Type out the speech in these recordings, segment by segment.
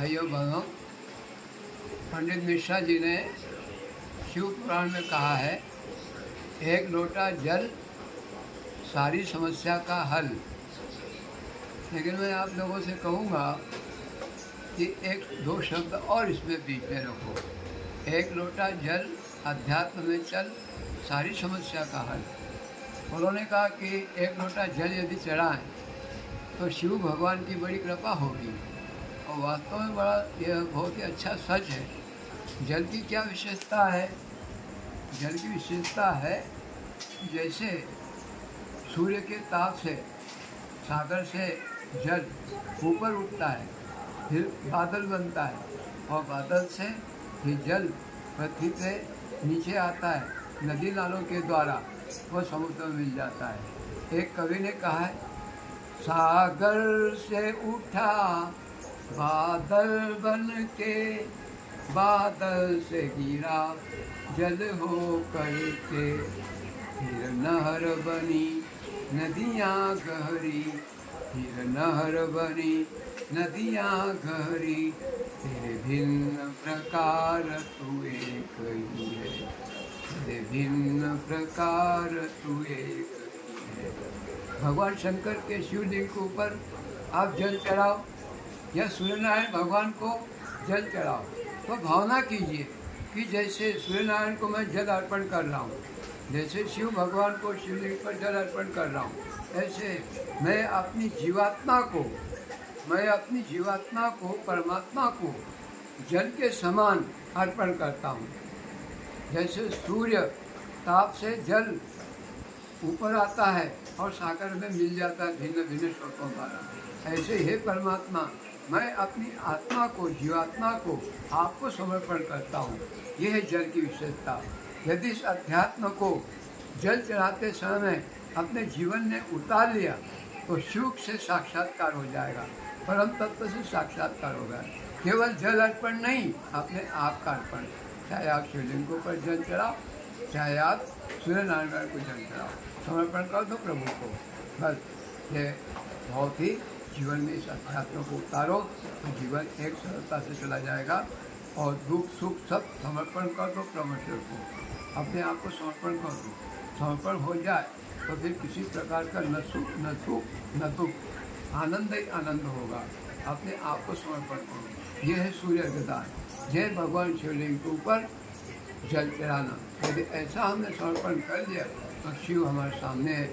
भाइयों बहनों, पंडित मिश्रा जी ने शिव पुराण में कहा है, एक लोटा जल सारी समस्या का हल। लेकिन मैं आप लोगों से कहूँगा कि एक दो शब्द और इसमें बीच में रखो। एक लोटा जल अध्यात्म में चल सारी समस्या का हल। उन्होंने कहा कि एक लोटा जल यदि चढ़ाएं तो शिव भगवान की बड़ी कृपा होगी। और वास्तव में बड़ा यह बहुत ही अच्छा सच है। जल की क्या विशेषता है? जल की विशेषता है जैसे सूर्य के ताप से सागर से जल ऊपर उठता है, फिर बादल बनता है, और बादल से फिर जल पृथ्वी पे नीचे आता है, नदी नालों के द्वारा वह समुद्र में मिल जाता है। एक कवि ने कहा है, सागर से उठा बादल बन के, बादल से गिरा जल हो करके, फिर नहर बनी नदियाँ गहरी, फिर नहर बनी नदियाँ गहरी, तेरे भिन्न प्रकार तू एक ही है, तेरे भिन्न प्रकार तू एक ही है। भगवान शंकर के शिवलिंग के ऊपर आप जल चढ़ाओ या सूर्यनारायण भगवान को जल चढ़ाओ तो भावना कीजिए कि जैसे सूर्यनारायण को मैं जल अर्पण कर रहा हूँ, जैसे शिव भगवान को शिवलिंग पर जल अर्पण कर रहा हूँ, ऐसे मैं अपनी जीवात्मा को परमात्मा को जल के समान अर्पण करता हूँ। जैसे सूर्य ताप से जल ऊपर आता है और सागर में मिल जाता है भिन्न भिन्न स्रोतों द्वारा, ऐसे ही परमात्मा मैं अपनी आत्मा को, जीवात्मा को आपको समर्पण करता हूँ। यह है जल की विशेषता। यदि इस अध्यात्म को जल चढ़ाते समय अपने जीवन में उतार लिया तो शिव से साक्षात्कार हो जाएगा, परम तत्व से साक्षात्कार होगा। केवल जल अर्पण नहीं, अपने आप का अर्पण। चाहे आप शिवलिंग को पर जल चढ़ाओ, चाहे आप सूर्यनारायण को जल चढ़ाओ, समर्पण कर दो प्रभु को। बस ये बहुत ही जीवन में इस अध्यात्म को उतारो तो जीवन एक सरलता से चला जाएगा। और दुख सुख सब समर्पण कर दो परमेश्वर को, अपने आप को समर्पण कर दो। समर्पण हो जाए तो फिर किसी प्रकार का न सुख न दुख न दुख, आनंद ही आनंद होगा। अपने आप को समर्पण करो। यह है सूर्य अर्घदान। जय भगवान शिवलिंग के ऊपर जल चढ़ाना। यदि ऐसा हमने समर्पण कर दिया तो शिव हमारे सामने है,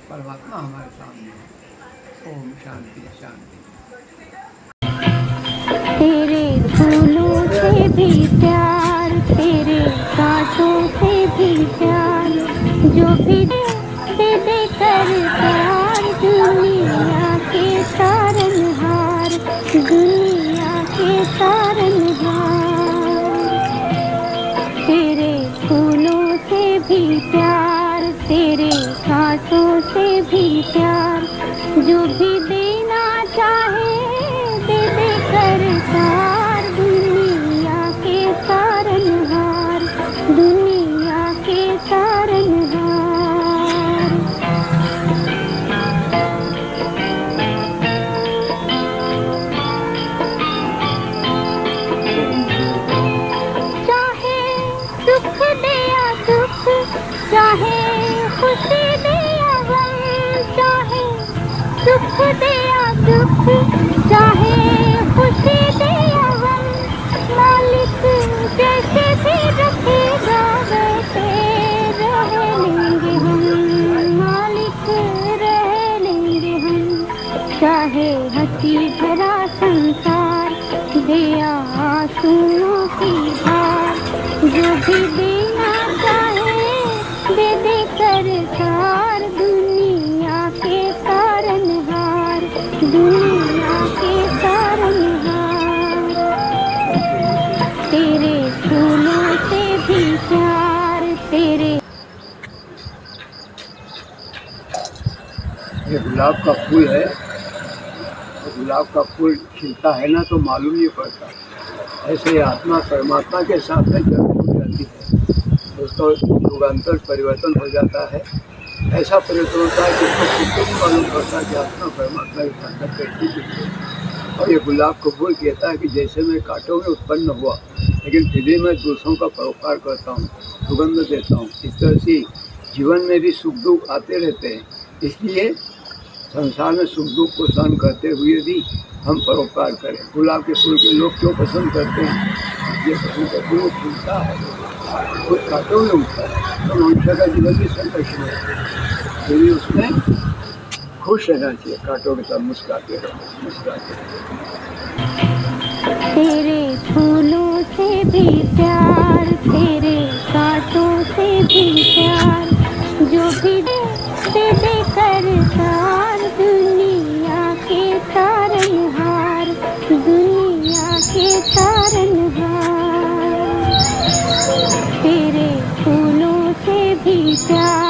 परमात्मा हमारे सामने है। ओम शांति शांति। तेरे फूलों से भी प्यार, तेरे कांटों से भी प्यार, जो भी दे दे कर प्यार, दुनिया के तारनहार, दुनिया के तारनहार। तेरे फूलों से भी प्यार, तेरे कांटों से भी प्यार, जो भी देना चाहे दे दे कर तार, दुनिया के तारनहार, दुनिया के तारनहार। चाहे सुख दे या दुख, चाहे खुशी दे या गम, चाहे सुख दे या दुख, चाहे खुशी दे या गम, मालिक जैसे भी रखेगा वैसे रह लेंगे हम, मालिक रह लेंगे हम। चाहे हंसी भरा संसार दे या आंसुओं की धार, जो भी देना चाहे दे दे कर तार, दुनिया के तारनहार, दुनिया के तारनहार। तेरे फूलों से भी प्यार, तेरे। ये गुलाब का फूल है, तो गुलाब का फूल खिलता है ना तो मालूम नहीं पड़ता। ऐसे ही आत्मा परमात्मा के साथ में जब जुड़ जाती है उसका युगांतर परिवर्तन हो जाता है। ऐसा परिवर्तन होता है जिसको खुद को नहीं मालूम पड़ता कि आत्मा परमात्मा के साथ कैसी जुड़ती है। और ये गुलाब को फूल कहता है कि जैसे मैं कांटों में उत्पन्न हुआ, लेकिन फिर भी मैं दूसरों का परोपकार करता हूँ, सुगंध देता हूँ। इस तरह से जीवन में भी सुख दुख आते रहते हैं। इसलिए संसार में सुख दुख को सहन करते हुए भी हम परोपकार करें। गुलाब के फूल के लोग क्यों पसंद करते हैं? ये पसंद करते हुए फूलता है, खुद कांटों में उठता है, तो मनुष्य का जीवन भी संघर्ष में है। फिर भी उसमें खुश रहना चाहिए, कांटों के साथ मुस्कुराते रहो, मुस्कुराते रहो। तेरे फूलों से भी प्यार, तेरे कांटों से भी प्यार, जो भी दे दे करतार, दुनिया के तारनहार, दुनिया के तारनहार। तेरे फूलों से भी प्यार,